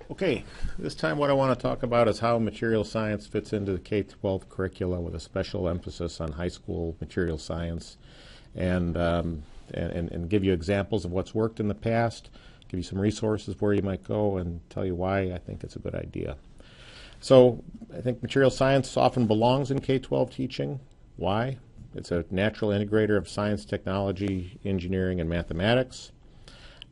Okay, this time what I want to talk about is how material science fits into the K-12 curricula with a special emphasis on high school material science and give you examples of what's worked in the past, give you some resources where you might go, and tell you why I think it's a good idea. So I think material science often belongs in K-12 teaching. Why? It's a natural integrator of science, technology, engineering, and mathematics.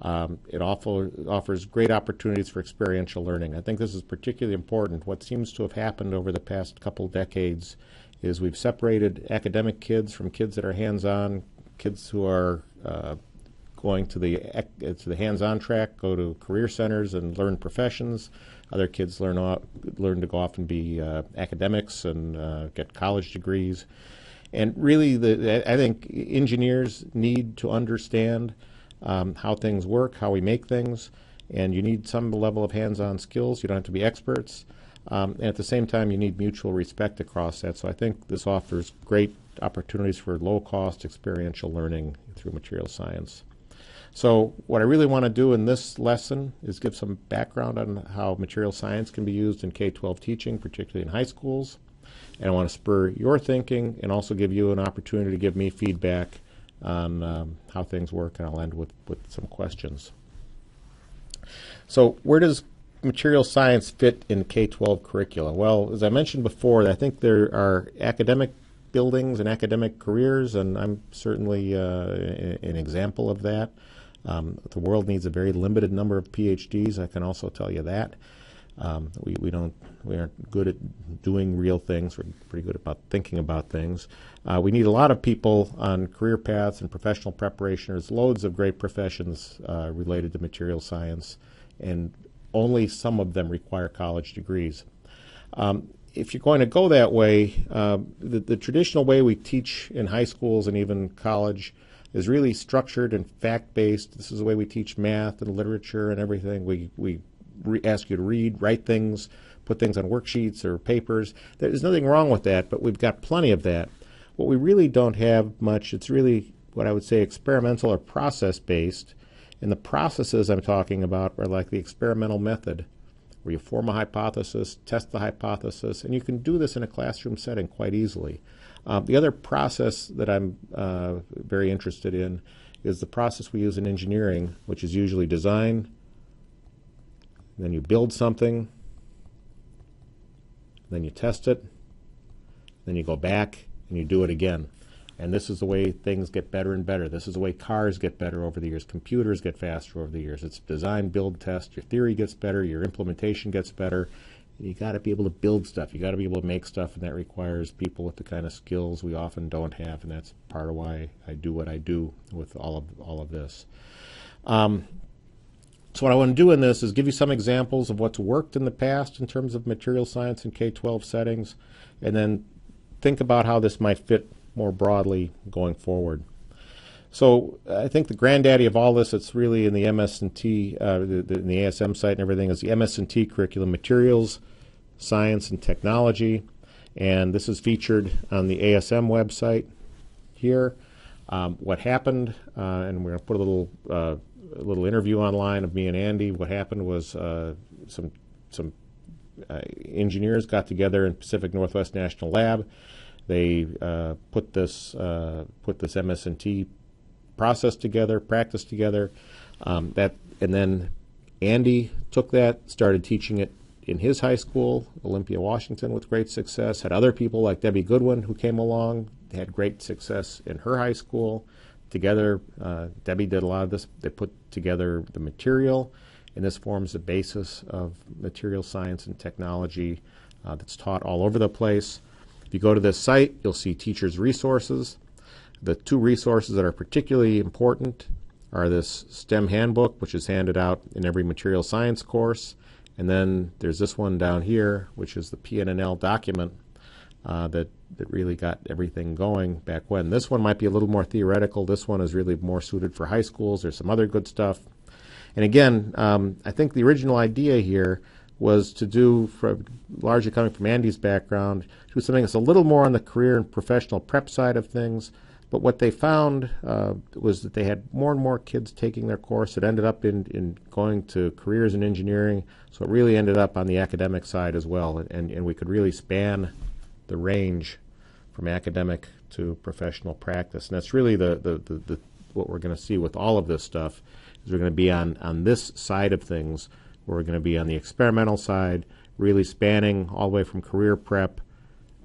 It offers great opportunities for experiential learning. I think this is particularly important. What seems to have happened over the past couple decades is we've separated academic kids from kids that are hands-on, kids who are going to the hands-on track, go to career centers and learn professions. Other kids learn to go off and be academics and get college degrees. And really, I think engineers need to understand how things work, how we make things, and you need some level of hands-on skills. You don't have to be experts. And at the same time, you need mutual respect across that. So I think this offers great opportunities for low-cost experiential learning through material science. So what I really want to do in this lesson is give some background on how material science can be used in K-12 teaching, particularly in high schools. And I want to spur your thinking and also give you an opportunity to give me feedback on how things work, and I'll end with some questions. So where does material science fit in K-12 curricula? Well, as I mentioned before, I think there are academic buildings and academic careers, and I'm certainly an example of that. The world needs a very limited number of PhDs, I can also tell you that. We aren't good at doing real things. We're pretty good about thinking about things. We need a lot of people on career paths and professional preparation. There's loads of great professions related to material science, and only some of them require college degrees. If you're going to go that way, the traditional way we teach in high schools and even college is really structured and fact-based. This is the way we teach math and literature and everything. We ask you to read, write things, put things on worksheets or papers. There's nothing wrong with that, but we've got plenty of that. What we really don't have much, it's really what I would say experimental or process-based. And the processes I'm talking about are like the experimental method, where you form a hypothesis, test the hypothesis, and you can do this in a classroom setting quite easily. The other process that I'm very interested in is the process we use in engineering, which is usually design. Then you build something, then you test it, then you go back and you do it again. And this is the way things get better and better. This is the way cars get better over the years. Computers get faster over the years. It's design, build, test. Your theory gets better. Your implementation gets better. And you got to be able to build stuff. You got to be able to make stuff, and that requires people with the kind of skills we often don't have. And that's part of why I do what I do with all of this. So what I want to do in this is give you some examples of what's worked in the past in terms of material science in K-12 settings, and then think about how this might fit more broadly going forward. So I think the granddaddy of all this, it's really in the MS&T, in the ASM site and everything, is the MS&T curriculum, Materials, Science, and Technology. And this is featured on the ASM website here. What happened, and we're going to put a little interview online of me and Andy. What happened was some engineers got together in Pacific Northwest National Lab. They put this MS&T process together, practice together. And then Andy took that, started teaching it in his high school, Olympia, Washington, with great success. Had other people like Debbie Goodwin who came along, had great success in her high school. Together, Debbie did a lot of this. They put together the material, and this forms the basis of material science and technology that's taught all over the place. If you go to this site, you'll see teachers' resources. The two resources that are particularly important are this STEM handbook, which is handed out in every material science course, and then there's this one down here, which is the PNNL document that really got everything going back when. This one might be a little more theoretical. This one is really more suited for high schools. There's some other good stuff. And again, I think the original idea here was to do, largely coming from Andy's background, do something that's a little more on the career and professional prep side of things, But what they found was that they had more and more kids taking their course. It ended up in going to careers in engineering, so it really ended up on the academic side as well. And we could really span the range from academic to professional practice. And that's really the what we're going to see with all of this stuff is we're going to be on this side of things, where we're going to be on the experimental side, really spanning all the way from career prep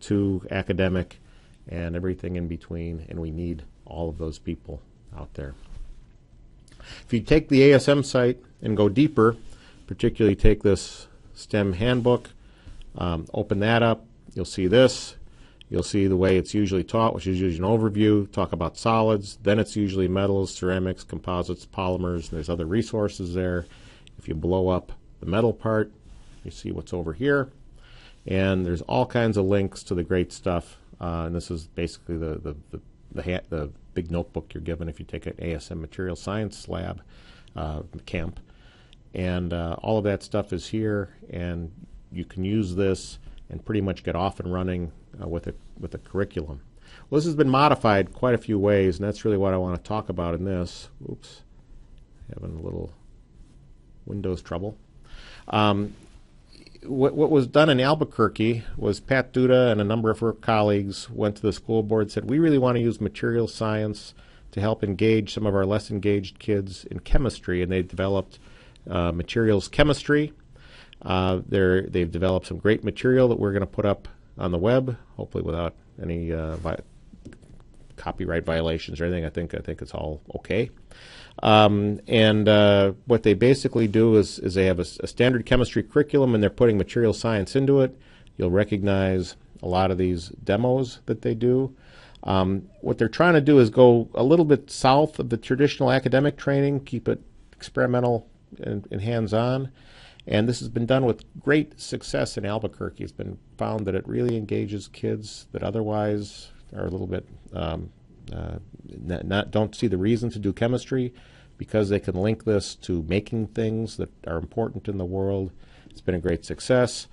to academic and everything in between, and we need all of those people out there. If you take the ASM site and go deeper, particularly take this STEM handbook, open that up, you'll see this. You'll see the way it's usually taught, which is usually an overview, talk about solids, then it's usually metals, ceramics, composites, polymers, and there's other resources there. If you blow up the metal part, you see what's over here. And there's all kinds of links to the great stuff. And this is basically the big notebook you're given if you take an ASM material science lab camp. And all of that stuff is here, and you can use this and pretty much get off and running with a curriculum. Well, this has been modified quite a few ways, and that's really what I want to talk about in this. Oops, having a little Windows trouble. What was done in Albuquerque was Pat Duda and a number of her colleagues went to the school board and said, we really want to use material science to help engage some of our less engaged kids in chemistry, and they developed materials chemistry. They've developed some great material that we're going to put up on the web, hopefully without any copyright violations or anything. I think it's all okay. What they basically do is they have a standard chemistry curriculum, and they're putting material science into it. You'll recognize a lot of these demos that they do. What they're trying to do is go a little bit south of the traditional academic training, keep it experimental and hands-on. And this has been done with great success in Albuquerque. It's been found that it really engages kids that otherwise are a little bit don't see the reason to do chemistry, because they can link this to making things that are important in the world. It's been a great success.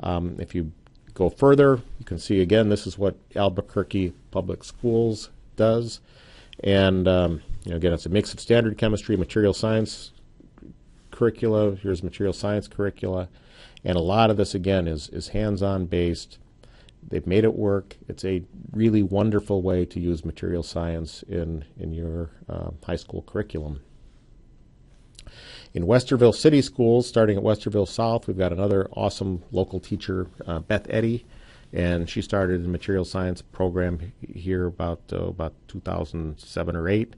If you go further, you can see again this is what Albuquerque Public Schools does. And again, it's a mix of standard chemistry, material science curricula. Here's material science curricula, and a lot of this again is hands-on based. They've made it work. It's a really wonderful way to use material science in your high school curriculum. In Westerville City Schools, starting at Westerville South, we've got another awesome local teacher, Beth Eddy, and she started a material science program here about 2007 or 8.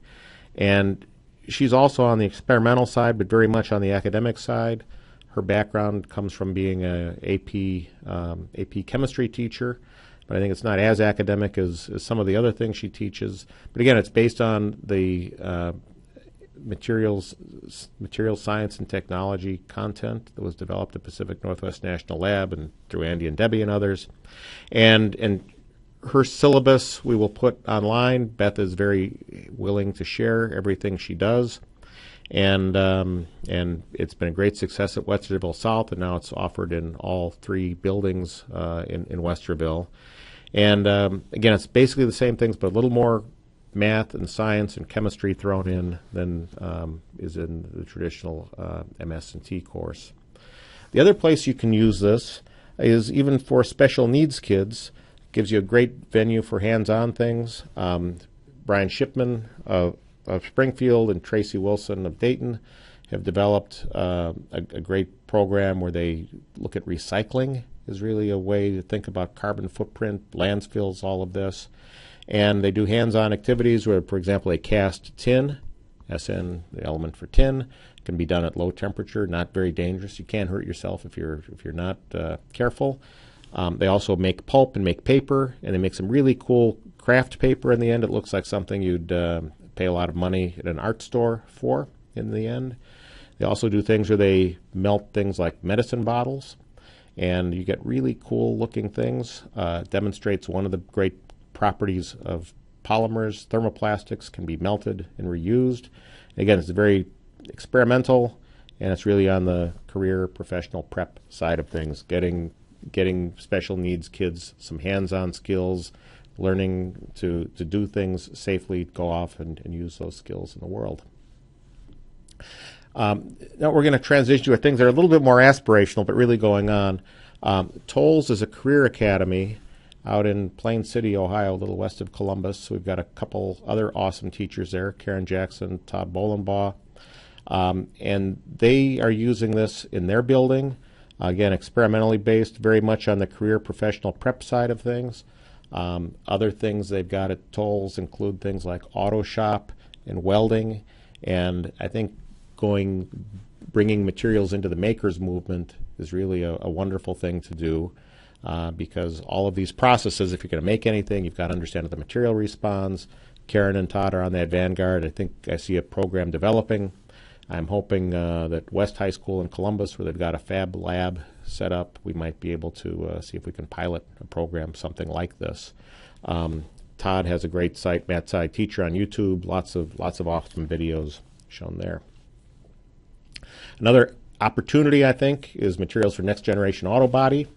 And she's also on the experimental side, but very much on the academic side. Her background comes from being an AP chemistry teacher, but I think it's not as academic as some of the other things she teaches. But again, it's based on the material science and technology content that was developed at Pacific Northwest National Lab and through Andy and Debbie and others. And her syllabus we will put online. Beth is very willing to share everything she does. And it's been a great success at Westerville South, and now it's offered in all 3 buildings in Westerville. And again, it's basically the same things, but a little more math and science and chemistry thrown in than is in the traditional MS&T course. The other place you can use this is even for special needs kids. It gives you a great venue for hands-on things. Brian Shipman of Springfield and Tracy Wilson of Dayton have developed a great program where they look at recycling is really a way to think about carbon footprint, landfills, all of this. And they do hands-on activities where, for example, a cast tin, SN, the element for tin, can be done at low temperature, not very dangerous. You can hurt yourself if you're not careful. They also make pulp and make paper, and they make some really cool craft paper in the end. It looks like something you'd pay a lot of money at an art store for in the end. They also do things where they melt things like medicine bottles, and you get really cool looking things. Demonstrates one of the great properties of polymers. Thermoplastics can be melted and reused. Again, it's very experimental, and it's really on the career professional prep side of things, getting special needs kids some hands-on skills learning to do things safely, go off and use those skills in the world. Now we're going to transition to things that are a little bit more aspirational, but really going on. Tolles is a career academy out in Plain City, Ohio, a little west of Columbus. We've got a couple other awesome teachers there, Karen Jackson, Todd Bolenbaugh. And they are using this in their building. Again, experimentally based, very much on the career professional prep side of things. Other things they've got at Tolles include things like auto shop and welding. And I think bringing materials into the makers movement is really a wonderful thing to do. Because all of these processes, if you're going to make anything, you've got to understand how the material responds. Karen and Todd are on that vanguard. I think I see a program developing. I'm hoping that West High School in Columbus, where they've got a fab lab set up, we might be able to see if we can pilot a program, something like this. Todd has a great site, Matt Side Teacher on YouTube, lots of awesome videos shown there. Another opportunity, I think, is materials for next generation auto body.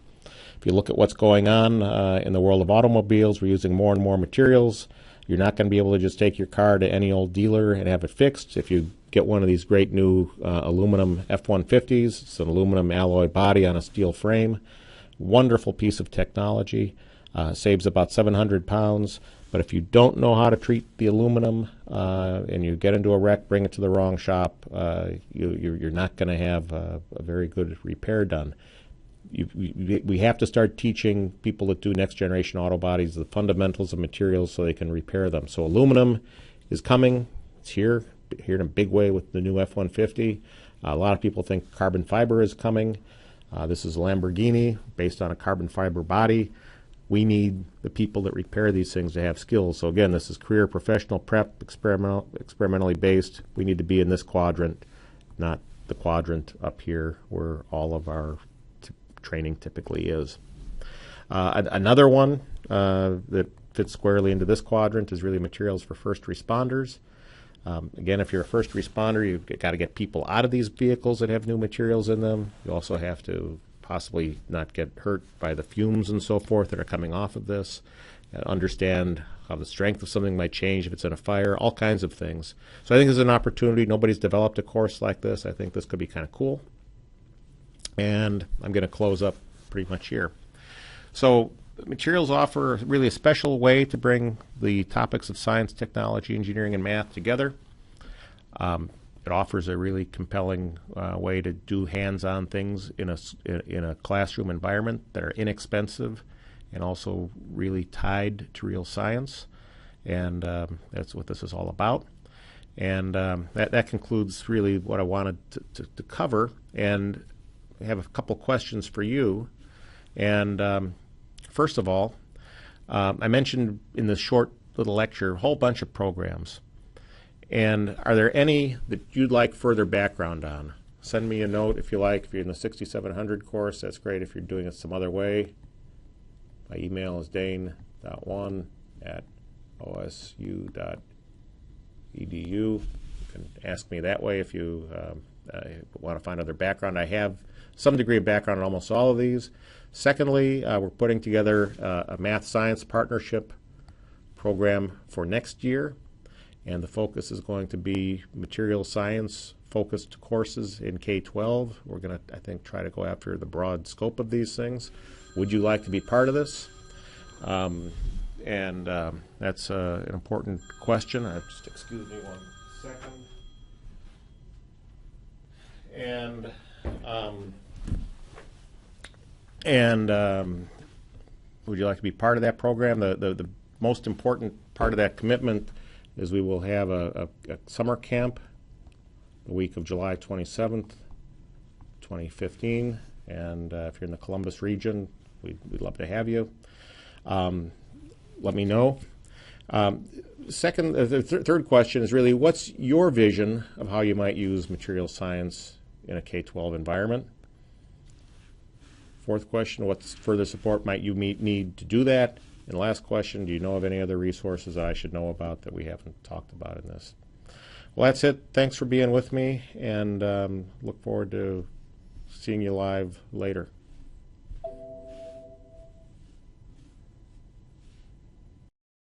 If you look at what's going on in the world of automobiles, we're using more and more materials. You're not going to be able to just take your car to any old dealer and have it fixed. If you get one of these great new aluminum F-150s, it's an aluminum alloy body on a steel frame. Wonderful piece of technology. Saves about 700 pounds. But if you don't know how to treat the aluminum and you get into a wreck, bring it to the wrong shop, you're not going to have a very good repair done. We have to start teaching people that do next generation auto bodies the fundamentals of materials so they can repair them. So aluminum is coming. It's here in a big way with the new F-150. A lot of people think carbon fiber is coming. This is a Lamborghini based on a carbon fiber body. We need the people that repair these things to have skills. So again, this is career professional prep, experimentally based. We need to be in this quadrant, not the quadrant up here where all of our training typically is. Another one that fits squarely into this quadrant is really materials for first responders. Again, if you're a first responder, you've got to get people out of these vehicles that have new materials in them. You also have to possibly not get hurt by the fumes and so forth that are coming off of this. Understand how the strength of something might change if it's in a fire, all kinds of things. So I think there's an opportunity. Nobody's developed a course like this. I think this could be kind of cool. And I'm going to close up pretty much here. So materials offer really a special way to bring the topics of science, technology, engineering, and math together. It offers a really compelling way to do hands-on things in a classroom environment that are inexpensive and also really tied to real science. And that's what this is all about. And that concludes really what I wanted to cover. And I have a couple questions for you. And first of all, I mentioned in this short little lecture a whole bunch of programs. And are there any that you'd like further background on? Send me a note if you like. If you're in the 6700 course, that's great. If you're doing it some other way, my email is dane.1@osu.edu. You can ask me that way if you want to find other background. I have some degree of background in almost all of these. Secondly, we're putting together a math-science partnership program for next year, and the focus is going to be material science-focused courses in K-12. We're going to, I think, try to go after the broad scope of these things. Would you like to be part of this? That's an important question. Just excuse me 1 second. Would you like to be part of that program? The most important part of that commitment is we will have a summer camp the week of July 27th, 2015. And if you're in the Columbus region, we'd love to have you. Let me know. Third question is really, what's your vision of how you might use material science in a K-12 environment? Fourth question, what further support might you need to do that? And last question, do you know of any other resources that I should know about that we haven't talked about in this? Well, that's it. Thanks for being with me, and look forward to seeing you live later.